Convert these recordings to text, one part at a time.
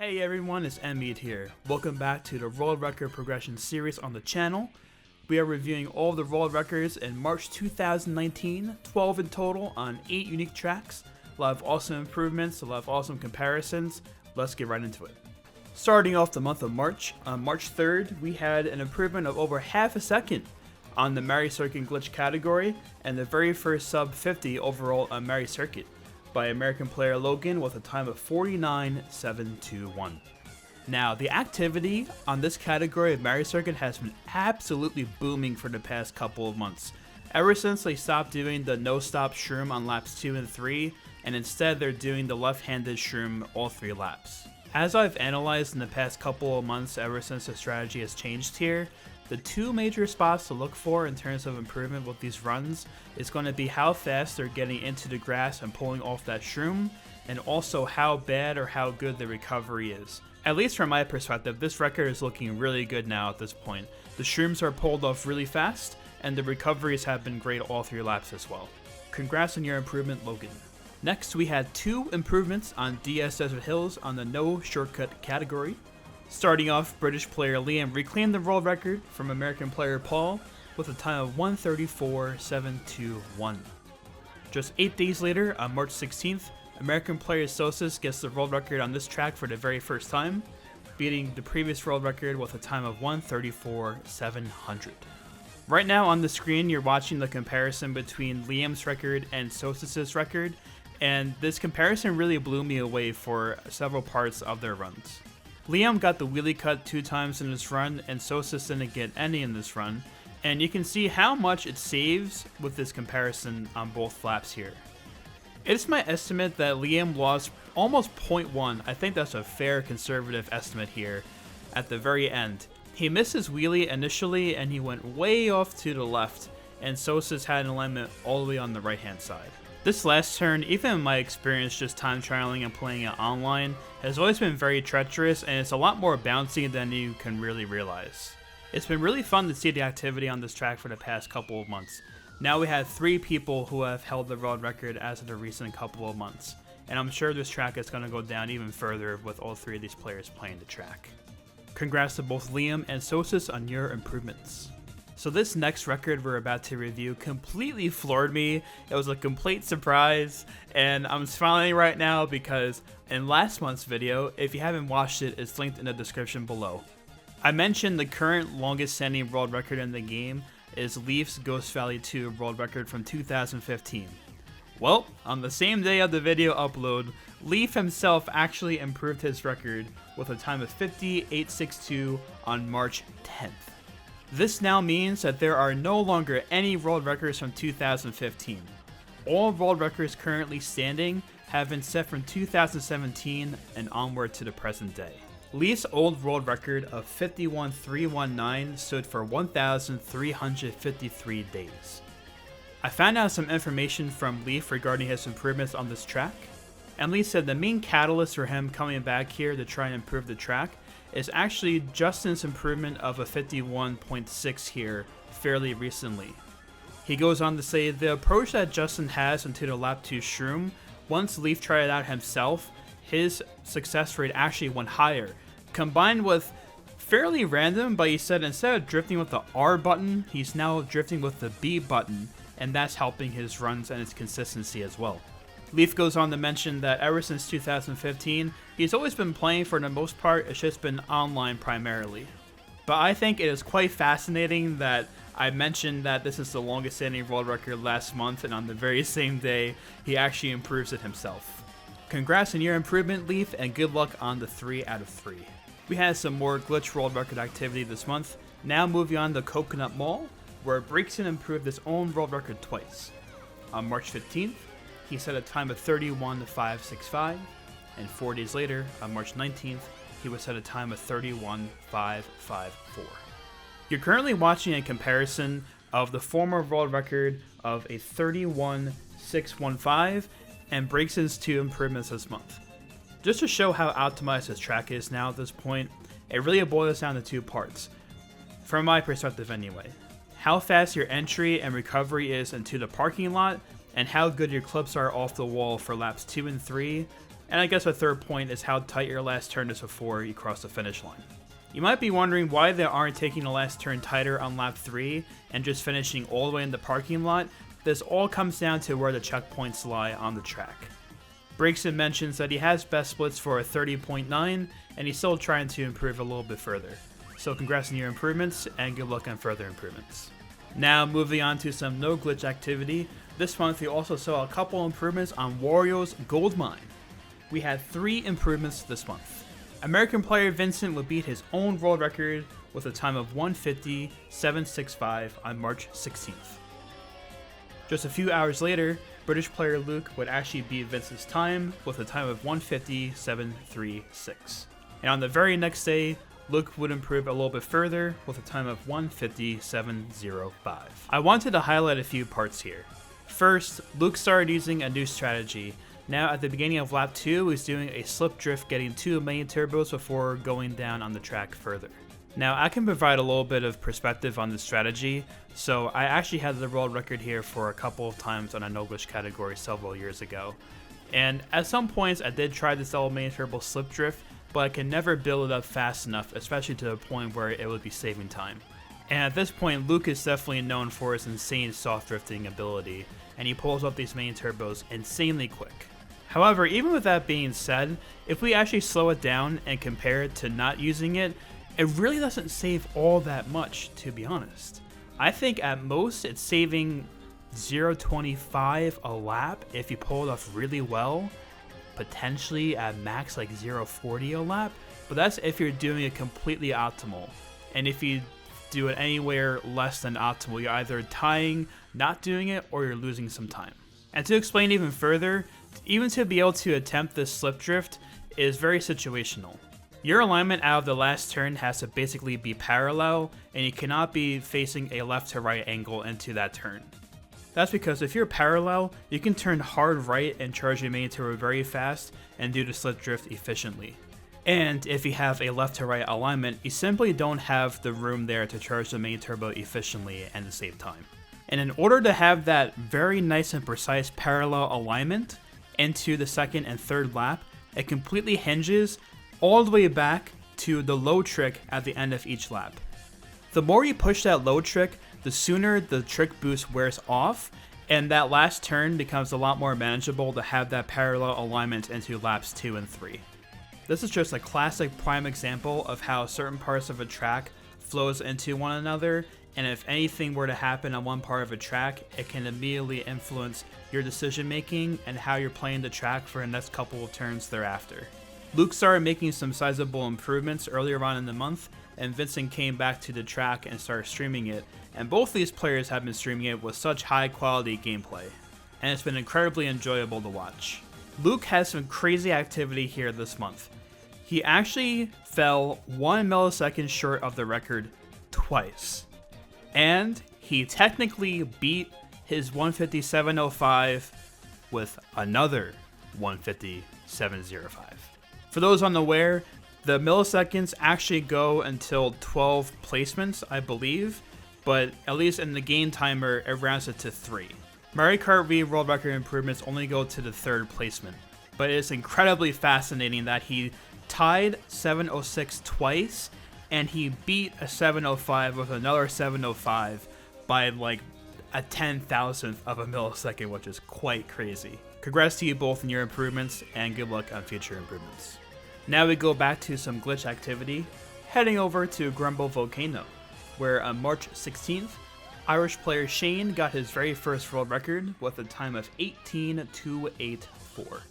Hey everyone, it's NMeade here. Welcome back to the World Record Progression series on the channel. We are reviewing all the world records in March 2019, 12 in total on 8 unique tracks. A lot of awesome improvements, a lot of awesome comparisons. Let's get right into it. Starting off the month of March, on March 3rd, we had an improvement of over half a second on the Mario Circuit glitch category and the very first sub 50 overall on Mario Circuit by American player Logan with a time of 49.721. Now, the activity on this category of Mario Circuit has been absolutely booming for the past couple of months. Ever since they stopped doing the no-stop shroom on laps 2 and 3, and instead they're doing the left-handed shroom all 3 laps. As I've analyzed in the past couple of months ever since the strategy has changed here, the 2 major spots to look for in terms of improvement with these runs is going to be how fast they're getting into the grass and pulling off that shroom, and also how bad or how good the recovery is. At least from my perspective, this record is looking really good now at this point. The shrooms are pulled off really fast, and the recoveries have been great all 3 laps as well. Congrats on your improvement, Logan. Next, we had 2 improvements on DSS Hills on the no shortcut category. Starting off, British player Liam reclaimed the world record from American player Paul with a time of 1:34.721. Just 8 days later, on March 16th, American player Sosis gets the world record on this track for the very first time, beating the previous world record with a time of 1:34.700. Right now on the screen, you're watching the comparison between Liam's record and Sosis's record, and this comparison really blew me away for several parts of their runs. Liam got the wheelie cut 2 times in this run, and Sosis didn't get any in this run, and you can see how much it saves with this comparison on both flaps here. It's my estimate that Liam lost almost 0.1, I think that's a fair conservative estimate here, at the very end. He missed his wheelie initially and he went way off to the left, and Sosis had an alignment all the way on the right hand side. This last turn, even in my experience just time trialing and playing it online, has always been very treacherous, and it's a lot more bouncy than you can really realize. It's been really fun to see the activity on this track for the past couple of months. Now we have 3 people who have held the world record as of the recent couple of months, and I'm sure this track is going to go down even further with all 3 of these players playing the track. Congrats to both Liam and Sosis on your improvements. So this next record we're about to review completely floored me. It was a complete surprise, and I'm smiling right now because in last month's video, if you haven't watched it, it's linked in the description below. I mentioned the current longest standing world record in the game is Leaf's Ghost Valley 2 world record from 2015. Well, on the same day of the video upload, Leaf himself actually improved his record with a time of 50.862 on March 10th. This now means that there are no longer any world records from 2015. All world records currently standing have been set from 2017 and onward to the present day. Leaf's old world record of 51.319 stood for 1,353 days. I found out some information from Leaf regarding his improvements on this track, and Leaf said the main catalyst for him coming back here to try and improve the track is actually Justin's improvement of a 51.6 here fairly recently. He goes on to say the approach that Justin has into the lap 2 shroom, once Leaf tried it out himself, his success rate actually went higher. Combined with fairly random, but he said instead of drifting with the R button, he's now drifting with the B button, and that's helping his runs and his consistency as well. Leaf goes on to mention that ever since 2015, he's always been playing for the most part, it's just been online primarily. But I think it is quite fascinating that I mentioned that this is the longest standing world record last month, and on the very same day, he actually improves it himself. Congrats on your improvement, Leaf, and good luck on the 3 out of 3. We had some more glitch world record activity this month. Now moving on to Coconut Mall, where Breakson improved his own world record twice. On March 15th, he set a time of 31.565, and 4 days later, on March 19th, he was set a time of 31.554. You're currently watching a comparison of the former world record of a 31.615 and Breakson's 2 improvements this month. Just to show how optimized this track is now at this point, it really boils down to 2 parts, from my perspective anyway. How fast your entry and recovery is into the parking lot, and how good your clips are off the wall for laps 2 and 3, And I guess a third point is how tight your last turn is before you cross the finish line. You might be wondering why they aren't taking the last turn tighter on lap 3 and just finishing all the way in the parking lot. This all comes down to where the checkpoints lie on the track. Brakeson mentions that he has best splits for a 30.9 and he's still trying to improve a little bit further. So congrats on your improvements and good luck on further improvements. Now moving on to some no glitch activity. This month we also saw a couple improvements on Wario's gold mine. We had 3 improvements this month. American player Vincent would beat his own world record with a time of 1:50.765 on March 16th. Just a few hours later, British player Luke would actually beat Vincent's time with a time of 1:50.736. And on the very next day, Luke would improve a little bit further with a time of 1:50.705. I wanted to highlight a few parts here. First, Luke started using a new strategy. Now at the beginning of lap 2, he's doing a slip drift getting 2 main turbos before going down on the track further. Now I can provide a little bit of perspective on this strategy, so I actually had the world record here for a couple of times on a no glitch category several years ago. And at some points I did try this double main turbo slip drift, but I can never build it up fast enough, especially to the point where it would be saving time. And at this point, Luke is definitely known for his insane soft drifting ability, and he pulls up these main turbos insanely quick. However, even with that being said, if we actually slow it down and compare it to not using it, it really doesn't save all that much, to be honest. I think at most it's saving 0.25 a lap if you pull it off really well, potentially at max like 0.40 a lap, but that's if you're doing it completely optimal. And if you do it anywhere less than optimal, you're either tying, not doing it, or you're losing some time. And to explain even further, even to be able to attempt this slip drift is very situational. Your alignment out of the last turn has to basically be parallel, and you cannot be facing a left to right angle into that turn. That's because if you're parallel, you can turn hard right and charge your main turbo very fast and do the slip drift efficiently. And if you have a left to right alignment, you simply don't have the room there to charge the main turbo efficiently and to save time. And in order to have that very nice and precise parallel alignment into the second and third lap, it completely hinges all the way back to the low trick at the end of each lap. The more you push that low trick, the sooner the trick boost wears off, and that last turn becomes a lot more manageable to have that parallel alignment into laps 2 and 3. This is just a classic prime example of how certain parts of a track flows into one another, and if anything were to happen on one part of a track, it can immediately influence your decision making and how you're playing the track for the next couple of turns thereafter. Luke started making some sizable improvements earlier on in the month, and Vincent came back to the track and started streaming it, and both these players have been streaming it with such high quality gameplay, and it's been incredibly enjoyable to watch. Luke has some crazy activity here this month. He actually fell 1 millisecond short of the record twice, and he technically beat his 1:57.05 with another 1:57.05. For those unaware, the milliseconds actually go until 12 placements, I believe, but at least in the game timer, it rounds it to 3. Mario Kart Wii world record improvements only go to the 3rd placement, but it's incredibly fascinating that he tied 7:06 twice, and he beat a 7:05 with another 7:05 by like a 10,000th of a millisecond, which is quite crazy. Congrats to you both in your improvements, and good luck on future improvements. Now we go back to some glitch activity, heading over to Grumble Volcano, where on March 16th, Irish player Shane got his very first world record with a time of 18:284.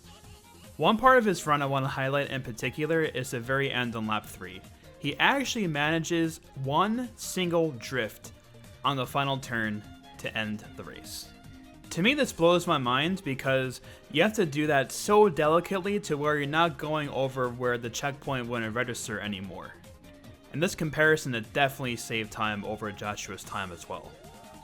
One part of his run I want to highlight in particular is the very end on lap 3. He actually manages one single drift on the final turn to end the race. To me, this blows my mind because you have to do that so delicately to where you're not going over where the checkpoint wouldn't register anymore. In this comparison, it definitely saved time over Joshua's time as well.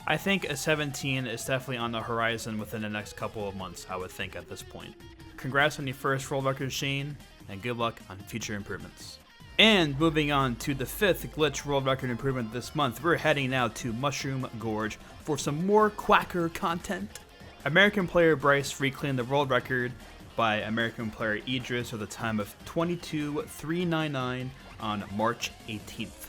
I think a 17 is definitely on the horizon within the next couple of months, I would think at this point. Congrats on your first world record, Shane, and good luck on future improvements. And moving on to the 5th glitch world record improvement this month, we're heading now to Mushroom Gorge for some more Quacker content. American player Bryce reclaimed the world record by American player Idris with a time of 22.399 on March 18th.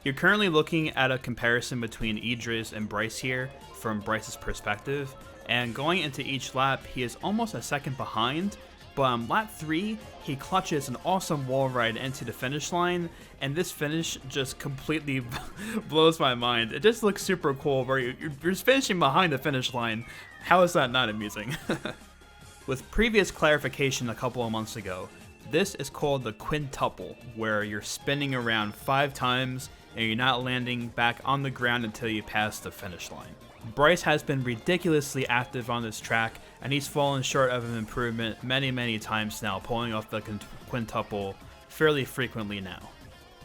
You're currently looking at a comparison between Idris and Bryce here from Bryce's perspective, and going into each lap, he is almost a second behind, but on lap 3, he clutches an awesome wall ride into the finish line, and this finish just completely blows my mind. It just looks super cool where you're just finishing behind the finish line. How is that not amusing? With previous clarification a couple of months ago, this is called the quintuple, where you're spinning around 5 times and you're not landing back on the ground until you pass the finish line. Bryce has been ridiculously active on this track, and he's fallen short of an improvement many times now, pulling off the quintuple fairly frequently now.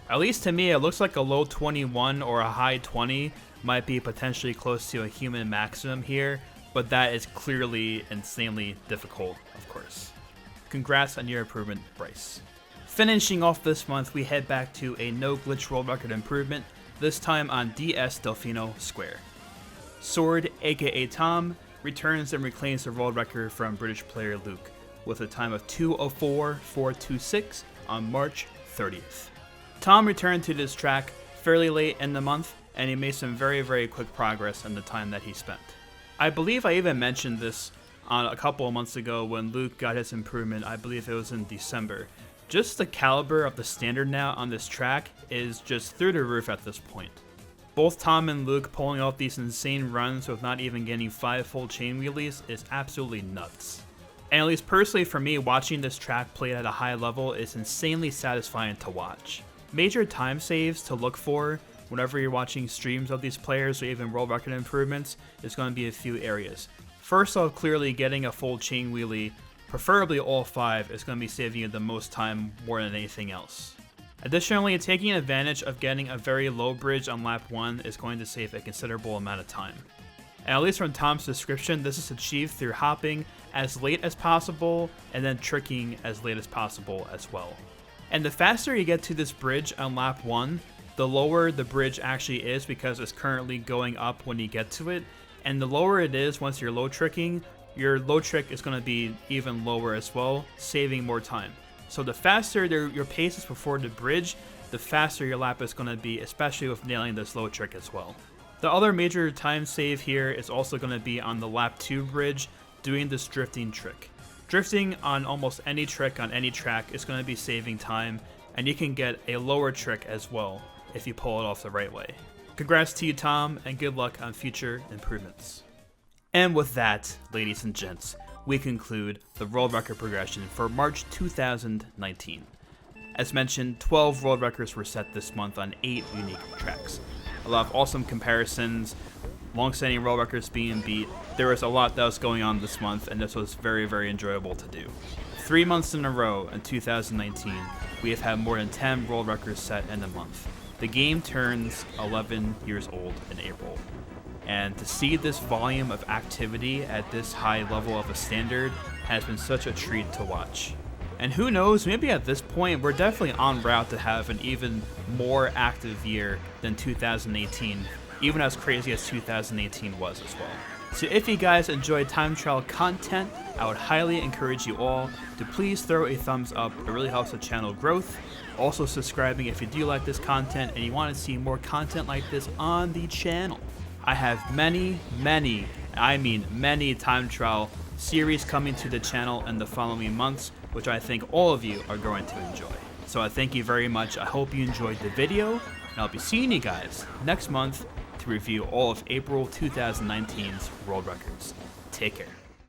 At least to me, it looks like a low 21 or a high 20 might be potentially close to a human maximum here, but that is clearly insanely difficult, of course. Congrats on your improvement, Bryce. Finishing off this month, we head back to a no glitch world record improvement, this time on DS Delfino Square. Sword, aka Tom, returns and reclaims the world record from British player Luke, with a time of 2:04.426 on March 30th. Tom returned to this track fairly late in the month, and he made some very quick progress in the time that he spent. I believe I even mentioned this on a couple of months ago when Luke got his improvement. I believe it was in December. Just the caliber of the standard now on this track is just through the roof at this point. Both Tom and Luke pulling off these insane runs with not even getting 5 full chain wheelies is absolutely nuts. And at least personally for me, watching this track played at a high level is insanely satisfying to watch. Major time saves to look for whenever you're watching streams of these players or even world record improvements is going to be a few areas. First off, clearly getting a full chain wheelie, preferably all 5, is going to be saving you the most time more than anything else. Additionally, taking advantage of getting a very low bridge on lap 1 is going to save a considerable amount of time. And at least from Tom's description, this is achieved through hopping as late as possible and then tricking as late as possible as well. And the faster you get to this bridge on lap 1, the lower the bridge actually is because it's currently going up when you get to it, and the lower it is once you're low tricking, your low trick is going to be even lower as well, saving more time. So the faster your pace is before the bridge, the faster your lap is going to be, especially with nailing this low trick as well. The other major time save here is also going to be on the lap 2 bridge, doing this drifting trick. Drifting on almost any trick on any track is going to be saving time, and you can get a lower trick as well if you pull it off the right way. Congrats to you, Tom, and good luck on future improvements. And with that, ladies and gents, we conclude the world record progression for March 2019. As mentioned, 12 world records were set this month on 8 unique tracks. A lot of awesome comparisons, long-standing world records being beat. There was a lot that was going on this month, and this was very enjoyable to do. 3 months in a row in 2019, we have had more than 10 world records set in a month. The game turns 11 years old in April. And to see this volume of activity at this high level of a standard has been such a treat to watch. And who knows, maybe at this point we're definitely en route to have an even more active year than 2018, even as crazy as 2018 was as well. So if you guys enjoy time trial content, I would highly encourage you all to please throw a thumbs up. It really helps the channel growth. Also subscribing if you do like this content and you want to see more content like this on the channel. I have many time trial series coming to the channel in the following months, which I think all of you are going to enjoy. So I thank you very much. I hope you enjoyed the video, and I'll be seeing you guys next month to review all of April 2019's world records. Take care.